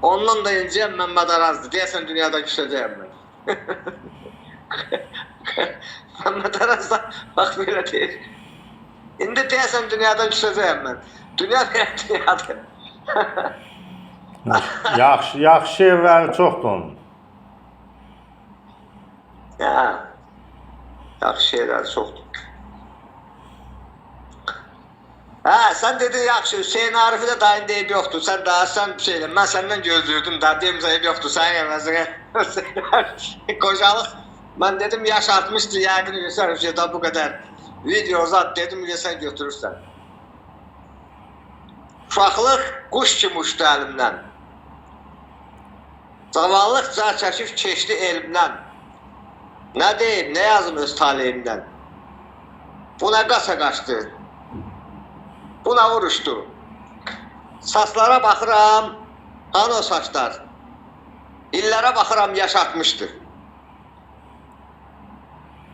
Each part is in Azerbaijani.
Ondan da inciyəm Məmməd Arazdır. Deyəsən dünyada küsəcəyəm mən. Məmməd Araz da bax belə deyir. İndi deyəsən dünyadan küsəcəyəm mən. Dünya belə dünyadır. Yaxşı evləri çoxdur onun. Yaxşı şeyler çoxdur. Sen dedin yaxşı, Hüseyin Arif'i de dayın deyib yoxdur. Sen daha sen bir şeyle, ben senden gözlüyordum da deyim zayıf yoxdur. Sen yemezsin. Kocalıq. Ben dedim yaş artmıştı, yəqin Hüseyin şeyden bu kadar video uzat dedim sen götürürsen. Uşaqlıq quş kimi uçdu əlimdən. Zamanlıq car çəkib keçdi elimdən. Nə deyim, nə yazım öz taleyimdən. Buna qaça qaçdı. Buna vuruşdu. Saçlara baxıram, hani o saçlar. İllərə baxıram, yaşatmışdı.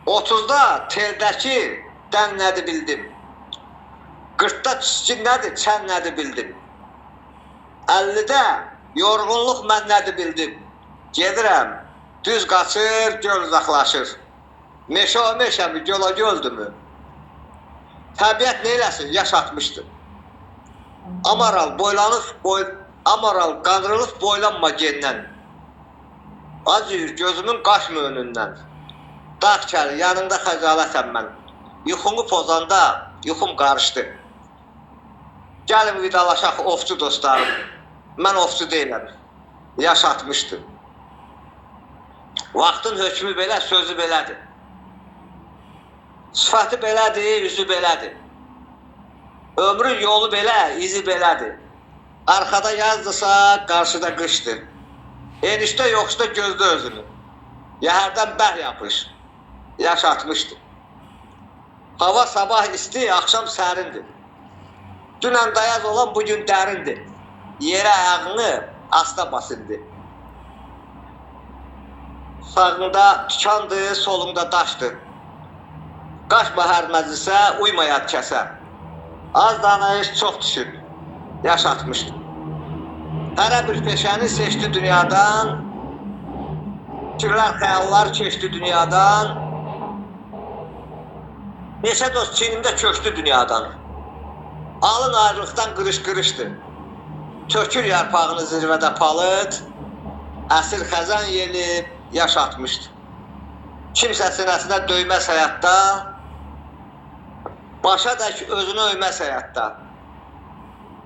30'da teldəki dən nədir bildim. 40'da çizgi nədir, çən nədir bildim. 50'də yorğunluq mən nədir bildim. Gedirəm, düz qaçır, göl uzaqlaşır. Meşə o meşəmi, göl o göldümü? Təbiət neyləsin, yaşatmışdır. Amaral amaral qandırılıb boylanma gendən. Acıyır gözümün qaşmı önündən. Dağ kəli, yanında xəcalətəm mən. Yuxumu pozanda, yuxum qarışdı. Gəlin vidalaşaq ofçu dostlarım. Mən ofçu deyiləm. Yaşatmışdı. Vaxtın hökmü belə, sözü belədir. Sıfatı belədir, yüzü belədir. Ömrün yolu belə, izi belədir. Arkada yazdısa, qarşıda qışdır. Enişdə yoxsa gözdə özünü. Yəhərdən bəh yapış. Yaşatmışdı. Hava sabah isti, akşam sərindir. Dünən dayaz olan bugün dərindir. Yerə ayağını asta basındı. Sağında tükandı, solunda daşdı. Qaçma hər məclisə, uyma yad kəsə. Az danış, çox düşün. Yaşatmışdı. Hərə bir peşəni seçdi dünyadan. Fikirlər, xəyallar keçdi dünyadan. Neçə dost çiynimdə köçdü dünyadan. Alın ayrılıqdan qırış-qırışdı. Tökür yarpağını zirvədə palıd. Əsir xəzən yelib yaşatmışdı. Kimsə sinəsinə döyməz həyatda. Başa dək özünü öyməz həyatda.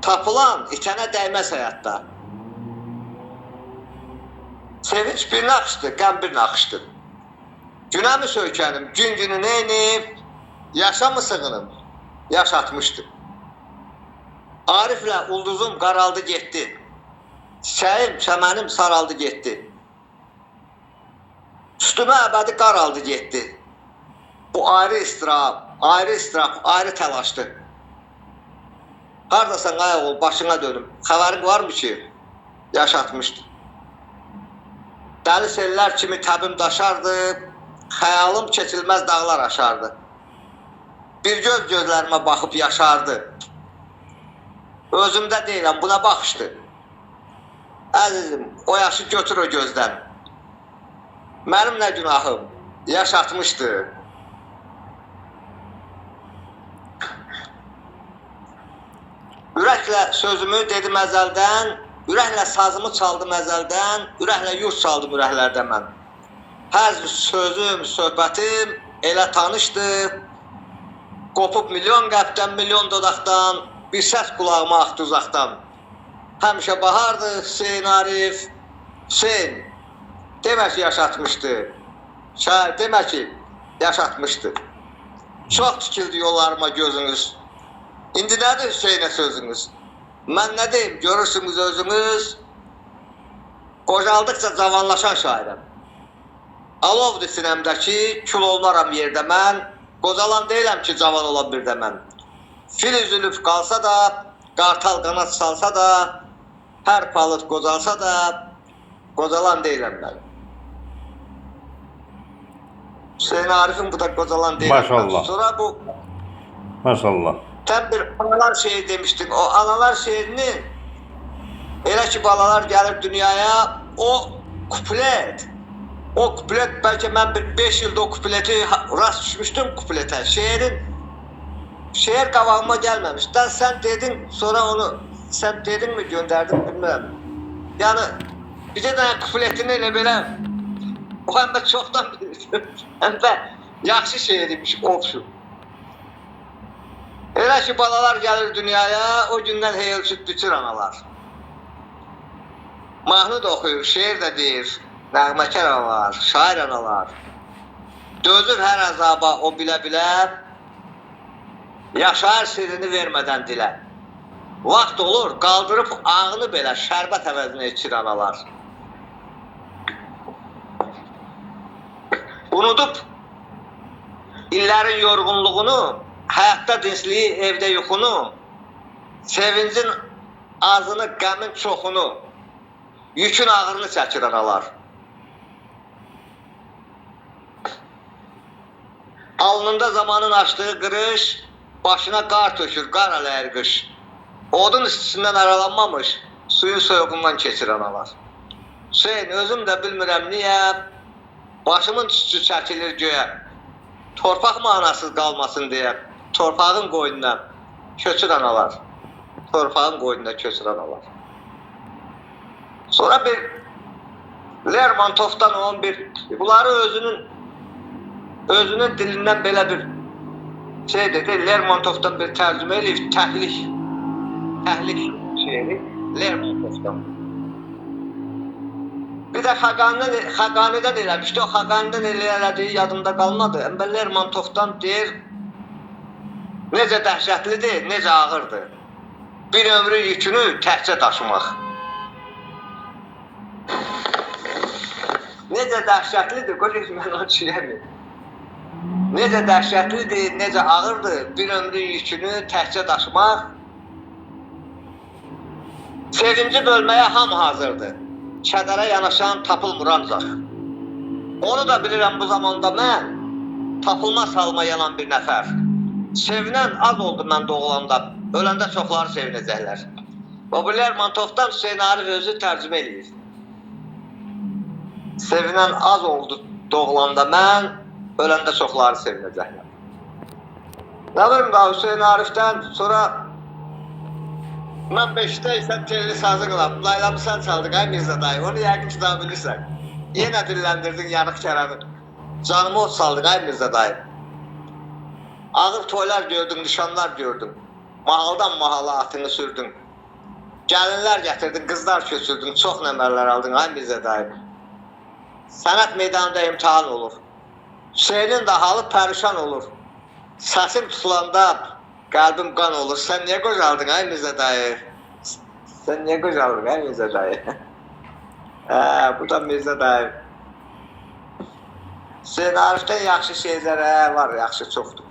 Tapılan itənə dəyməz həyatda. Sevinç bir naxışdır, qəm bir naxışdır. Günə mi söykənim, gün günü neynib, yaşa mı sığınım, yaşatmışdı. Ariflə ulduzum qaraldı getdi. Çiçəyim, çəmənim saraldı getdi. Üstümə əbədi qaraldı getdi. Bu ayrı istirab, ayrı təlaşdır. Haradasan ay oğul, başına dönüm. Xəbərin var mı ki, yaşatmışdı. Dəli sellər kimi təbim daşardı, xəyalım keçilməz dağlar aşardı. Bir göz gözlərimə baxıb yaşardı. Özümdə deyiləm, buna baxışdı. Əzizim, o yaşı götür o gözdən. Mənim nə günahım, yaşatmışdı. Ürəklə sözümü dedim əzəldən, ürəklə sazımı çaldım əzəldən, ürəklə yurt çaldım ürəklərdə mən. Hər sözüm, söhbətim elə tanışdı. Qopub milyon qəlbdən, milyon dodaqdan, bir səs qulağıma axdı uzaqdan. Həmişə bahardı Hüseyin Arif, Hüseyin, demək ki yaşatmışdı. Şair demək ki yaşatmışdı. Çox tikildi yollarıma gözünüz. İndi nədir Hüseyin'e sözünüz? Mən nə deyim, görürsünüz özünüz. Qocaldıqca cavanlaşan şairəm. Alovdur sinəmdəki, kül olmaram yerdə mən. Qocalan deyiləm ki, cavan olan bir də mən. Fil üzülüb qalsa da, qartal qanat salsa da, hər palıd qocalsa da, qocalan deyiləm mən. Hüseyin Arif'in bu da qocalan deyiləm. Maşallah. Sonra bu... Maşallah. Sen bir analar şehir demiştin. O analar şehrini Elə ki balalar gəlir dünyaya, o kuplet. O kuplet bəlkə mən bir 5 ildə o kupleti rast düşmüşdüm kupletə. Şeir qabağıma gəlməmişdən sən dedin, sonra onu sən dedinmi göndərdin bilmirəm. Yəni bizə də kupletini elə belə o həm də çoxdan bilirdim. Həm də yaxşı şeir imiş olsun. Elə ki balalar gəlir dünyaya, o gündən heyl süt bitir analar. Mahnı da oxuyur, şeir də deyir, nəğməkar analar, şair analar. Dözür hər əzaba o bilə-bilə, yaşayır sirrini vermədən dilə. Vaxt olur, qaldırıb ağını belə şərbət əvəzinə içir analar. Unudub illərin yorğunluğunu, həyatda dinsliyi, evdə yuxunu, sevincin azını, qəmin çoxunu, yükün ağırını çəkir analar. Alnında zamanın açdığı qırış, başına qar tökür, qar ələyir qış. Odun istisindən aralanmamış, suyun soyuğundan keçir analar. Hüseyin, özüm də bilmirəm niyə, başımın tüstü çəkilir göyə. Torpaq manasız qalmasın deyə, torpağın qoynuna köçür analar. Torpağın qoynuna köçür analar. Sonra bir Lermontovdan onun bunları özünün dilindən belə bir şey dedi, Lermontovdan bir tərcümə eləyib, təhlik şeiri Lermontovdan. Bir də Xaqanidən eləmişdi, o Xaqanidən elədiyi yadımda qalmadı. Əmbə Lermontovdan deyir, necə dəhşətlidir, necə ağırdır. Bir ömrün yükünü təhcə daşımaq. Necə dəhşətlidir, qoyuz mən onu çürəmir. Necə dəhşətlidir, necə ağırdır bir ömrün yükünü təhcə daşımaq. Sevinci bölməyə hamı hazırdır. Kədərə yanaşan tapılmır ancaq. Onu da bilirəm bu zamanda mən, tapılmaz halma yanan bir nəfər. Sevinən az oldu mən doğulanda, öləndə çoxları sevinəcəklər. Bu Lermontovdan Hüseyin Arif özü tərcümə edir. Sevinən az oldu doğulanda mən, öləndə çoxları sevinəcəklər. Nə bilim daha Hüseyin Arifdən sonra mən 5'də isə telli sazı qılam. Laylamı sən çaldıq ay Mirzə dayı, onu yəqin ki daha bilirsən. Yenə dilləndirdin yanıq kəranı. Canımı od saldıq ay Mirzə dayı. Ağır toylar gördüm, nişanlar gördüm. Mahaldan mahala atını sürdün. Gəlinlər gətirdin, qızlar köçürdün, çox nəmərlər aldın ay Mirzə dayı. Sənət meydanında imtihan olur. Hüseynin də halı pərişan olur. Səsim tutulanda qəlbim qan olur. Sən niyə qocaldın ay Mirzə dayı? Sən niyə qocaldın ay Mirzə dayı? Bu da Mirzə dayı. Hüseyin Arifdən yaxşı şeylər var, yaxşı çoxdur.